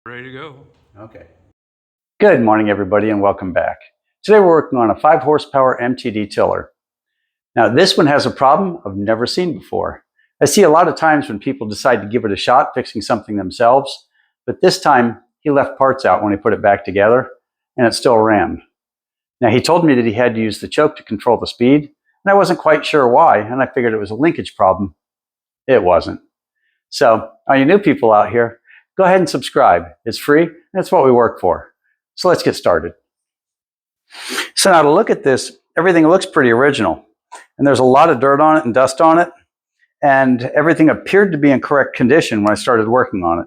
Ready to go. Okay. Good morning, everybody, and welcome back. Today we're working on a 5 horsepower MTD tiller. Now this one has a problem I've never seen before. I see a lot of times when people decide to give it a shot fixing something themselves, but this time he left parts out when he put it back together and it still ran. Now he told me that he had to use the choke to control the speed, and I wasn't quite sure why, and I figured it was a linkage problem. It wasn't. So, all you new people out here, go ahead and subscribe. It's free, and it's what we work for. So let's get started. So now to look at this, everything looks pretty original. And there's a lot of dirt on it and dust on it. And everything appeared to be in correct condition when I started working on it.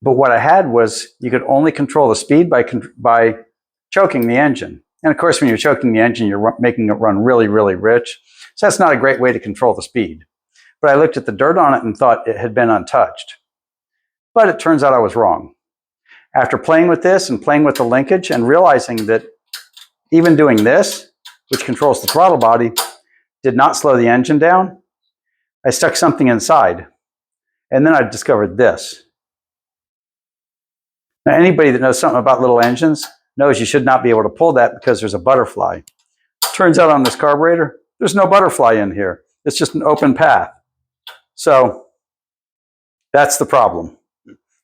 But what I had was you could only control the speed by choking the engine. And of course, when you're choking the engine, you're making it run really, really rich. So that's not a great way to control the speed. But I looked at the dirt on it and thought it had been untouched. But it turns out I was wrong. After playing with this and playing with the linkage and realizing that even doing this, which controls the throttle body, did not slow the engine down, I stuck something inside. And then I discovered this. Now, anybody that knows something about little engines knows you should not be able to pull that because there's a butterfly. Turns out on this carburetor, there's no butterfly in here. It's just an open path. So that's the problem.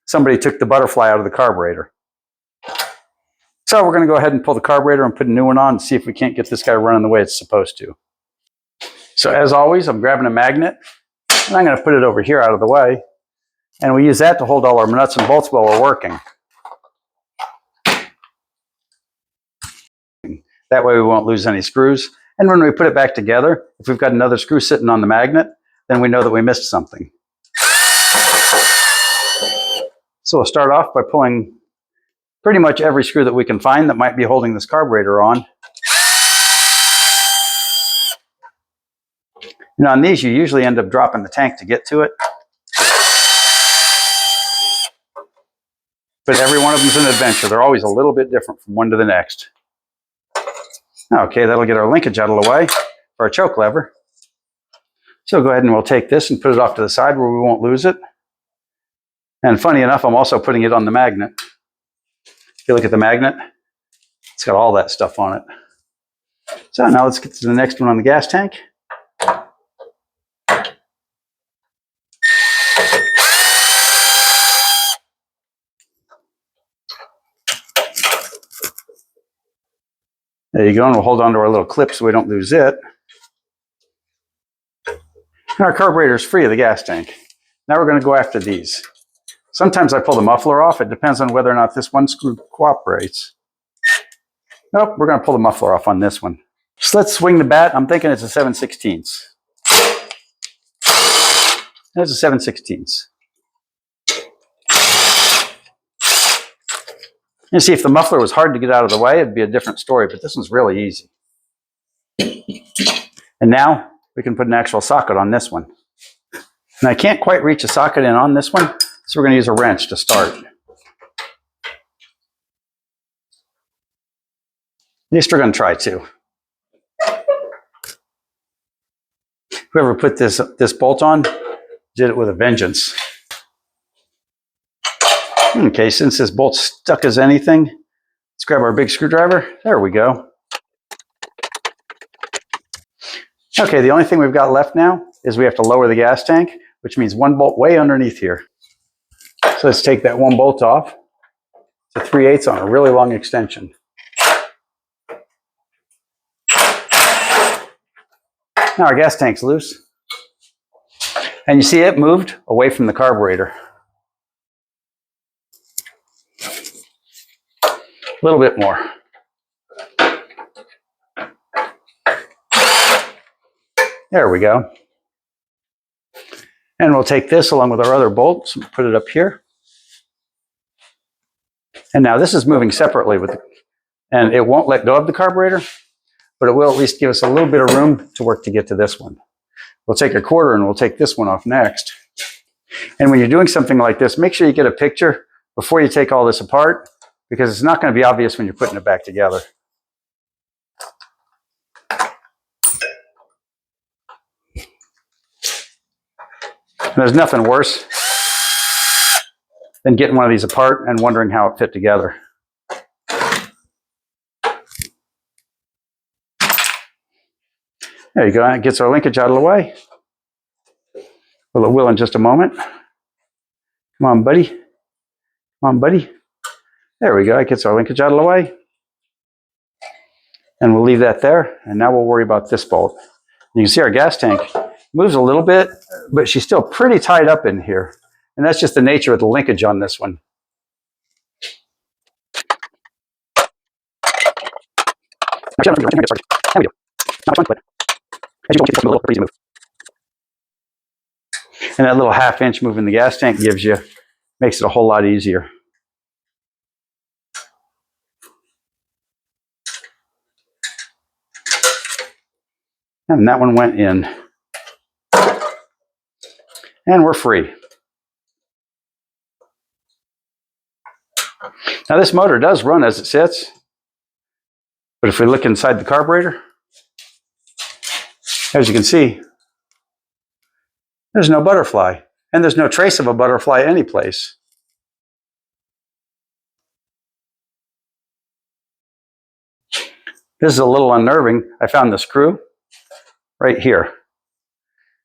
Somebody took the butterfly out of the carburetor. So we're going to go ahead and pull the carburetor and put a new one on and see if we can't get this guy running the way it's supposed to. So as always, I'm grabbing a magnet and I'm going to put it over here out of the way. And we use that to hold all our nuts and bolts while we're working. That way we won't lose any screws. And when we put it back together, if we've got another screw sitting on the magnet, then we know that we missed something. So we'll start off by pulling pretty much every screw that we can find that might be holding this carburetor on. And on these, you usually end up dropping the tank to get to it. But every one of them is an adventure. They're always a little bit different from one to the next. Okay, that'll get our linkage out of the way for our choke lever. So go ahead and we'll take this and put it off to the side where we won't lose it. And funny enough, I'm also putting it on the magnet. If you look at the magnet, it's got all that stuff on it. So now let's get to the next one on the gas tank. There you go, and we'll hold on to our little clip so we don't lose it. And our carburetor is free of the gas tank. Now we're going to go after these. Sometimes I pull the muffler off. It depends on whether or not this one screw cooperates. Nope, we're going to pull the muffler off on this one. So let's swing the bat. I'm thinking it's a 7/16. It's a 7/16. You see, if the muffler was hard to get out of the way, it'd be a different story, but this one's really easy. And now we can put an actual socket on this one. And I can't quite reach a socket in on this one, so we're going to use a wrench to start. At least we're going to try to. Whoever put this bolt on did it with a vengeance. Okay, since this bolt's stuck as anything, let's grab our big screwdriver. There we go. Okay, the only thing we've got left now is we have to lower the gas tank, which means one bolt way underneath here. So let's take that one bolt off. It's a 3/8 on a really long extension. Now our gas tank's loose. And you see it moved away from the carburetor. A little bit more. There we go. And we'll take this along with our other bolts and put it up here. And now this is moving separately and it won't let go of the carburetor, but it will at least give us a little bit of room to work to get to this one. We'll take a quarter and we'll take this one off next. And when you're doing something like this, make sure you get a picture before you take all this apart, because it's not going to be obvious when you're putting it back together. And there's nothing worse than getting one of these apart and wondering how it fit together. There you go. It gets our linkage out of the way. Well, it will in just a moment. Come on, buddy. Come on, buddy. There we go. It gets our linkage out of the way. And we'll leave that there. And now we'll worry about this bolt. You can see our gas tank moves a little bit, but she's still pretty tied up in here. And that's just the nature of the linkage on this one. And that little half-inch move in the gas tank makes it a whole lot easier. And that one went in. And we're free. Now this motor does run as it sits, but if we look inside the carburetor, as you can see, there's no butterfly, and there's no trace of a butterfly anyplace. This is a little unnerving. I found the screw right here.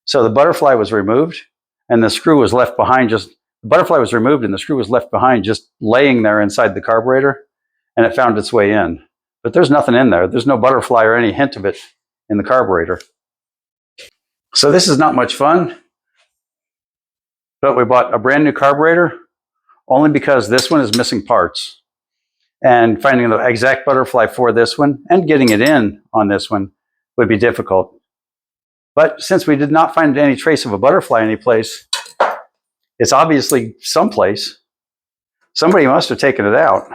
So the butterfly was removed, and the screw was left behind. The butterfly was removed, and the screw was left behind, just laying there inside the carburetor, and it found its way in. But there's nothing in there. There's no butterfly or any hint of it in the carburetor. So this is not much fun. But we bought a brand new carburetor only because this one is missing parts. And finding the exact butterfly for this one and getting it in on this one would be difficult. But since we did not find any trace of a butterfly anyplace, it's obviously someplace. Somebody must have taken it out.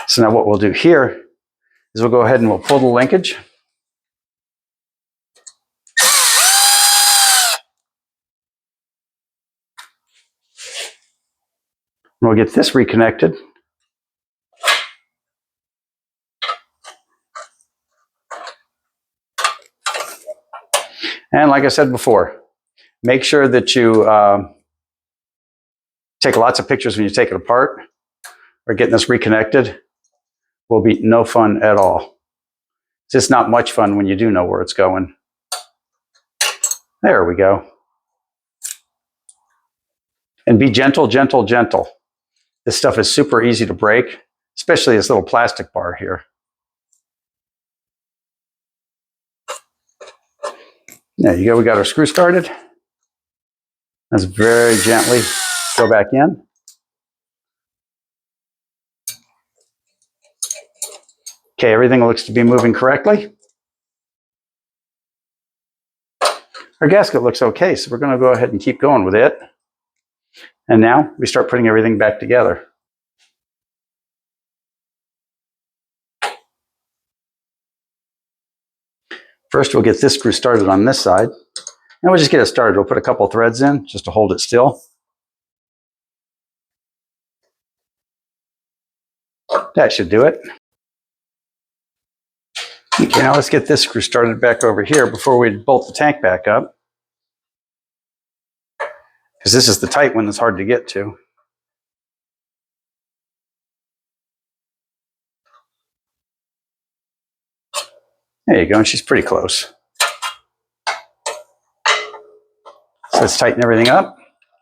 So now what we'll do here is we'll go ahead and we'll pull the linkage. And we'll get this reconnected. And like I said before, make sure that you take lots of pictures when you take it apart, or getting this reconnected will be no fun at all. It's just not much fun when you do know where it's going. There we go. And be gentle, gentle, gentle. This stuff is super easy to break, especially this little plastic bar here. There you go, we got our screw started. Let's very gently go back in. Okay, everything looks to be moving correctly. Our gasket looks okay, so we're going to go ahead and keep going with it. And now we start putting everything back together. First, we'll get this screw started on this side. And we'll just get it started. We'll put a couple threads in just to hold it still. That should do it. Okay, now let's get this screw started back over here before we bolt the tank back up. Because this is the tight one that's hard to get to. There you go, and she's pretty close. So let's tighten everything up.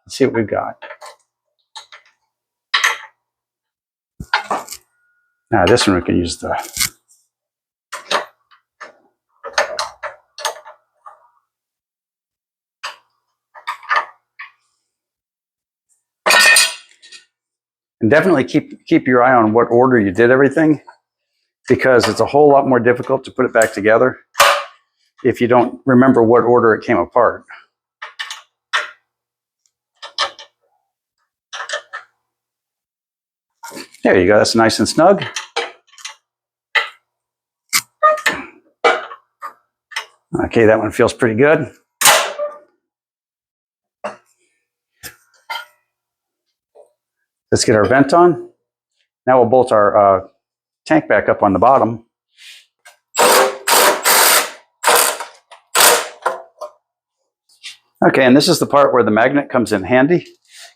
Let's see what we've got. Now this one we can use the... And definitely keep your eye on what order you did everything, because it's a whole lot more difficult to put it back together if you don't remember what order it came apart. There you go, that's nice and snug. Okay, that one feels pretty good. Let's get our vent on. Now we'll bolt our tank back up on the bottom. Okay, and this is the part where the magnet comes in handy,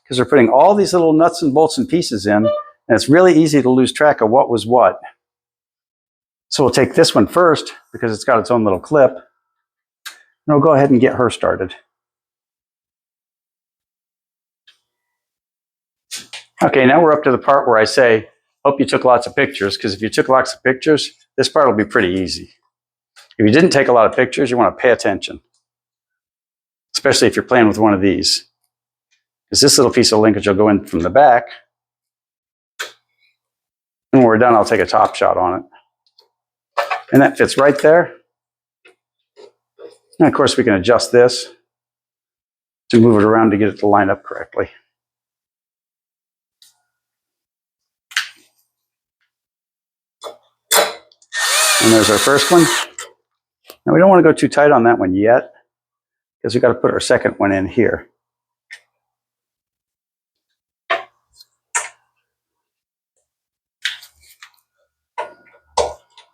because we're putting all these little nuts and bolts and pieces in, and it's really easy to lose track of what was what. So we'll take this one first, because it's got its own little clip, and we'll go ahead and get her started. Okay, now we're up to the part where I say, hope you took lots of pictures, because if you took lots of pictures, this part will be pretty easy. If you didn't take a lot of pictures, you want to pay attention, especially if you're playing with one of these. Because this little piece of linkage will go in from the back, and when we're done, I'll take a top shot on it. And that fits right there. And of course, we can adjust this to move it around to get it to line up correctly. And there's our first one. Now we don't want to go too tight on that one yet, because we've got to put our second one in here.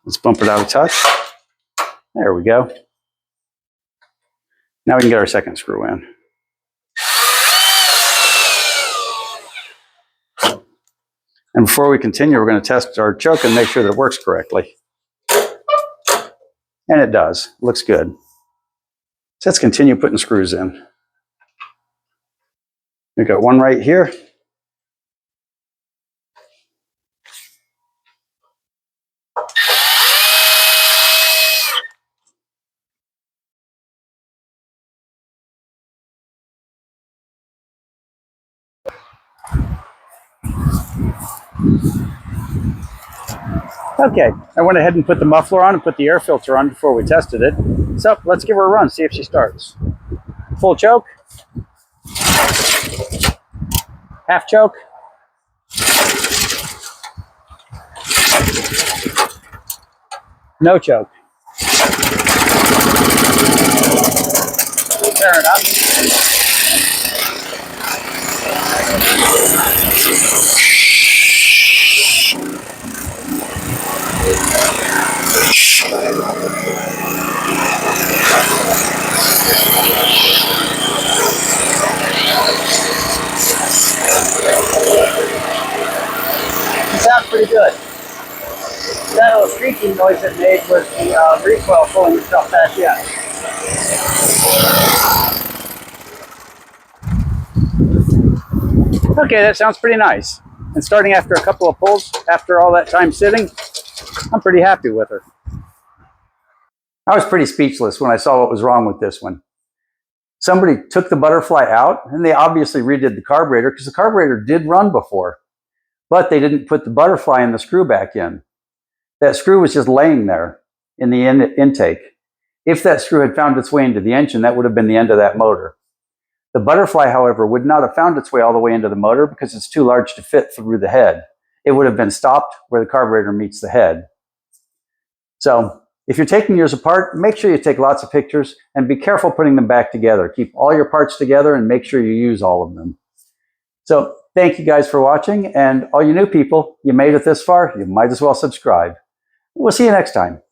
Let's bump it out a touch. There we go. Now we can get our second screw in. And before we continue, we're going to test our choke and make sure that it works correctly. And it does. Looks good. So let's continue putting screws in. We've got one right here. Okay, I went ahead and put the muffler on and put the air filter on before we tested it. So let's give her a run, see if she starts. Full choke. Half choke. No choke. Fair enough. It sounds pretty good. That little squeaking noise it made was the recoil pulling itself back in. Okay, that sounds pretty nice. And starting after a couple of pulls, after all that time sitting, I'm pretty happy with her. I was pretty speechless when I saw what was wrong with this one. Somebody took the butterfly out, and they obviously redid the carburetor, because the carburetor did run before, but they didn't put the butterfly and the screw back in. That screw was just laying there in the intake. If that screw had found its way into the engine, that would have been the end of that motor. The butterfly, however, would not have found its way all the way into the motor because it's too large to fit through the head. It would have been stopped where the carburetor meets the head. So if you're taking yours apart, make sure you take lots of pictures and be careful putting them back together. Keep all your parts together and make sure you use all of them. So thank you guys for watching, and all you new people, you made it this far, you might as well subscribe. We'll see you next time.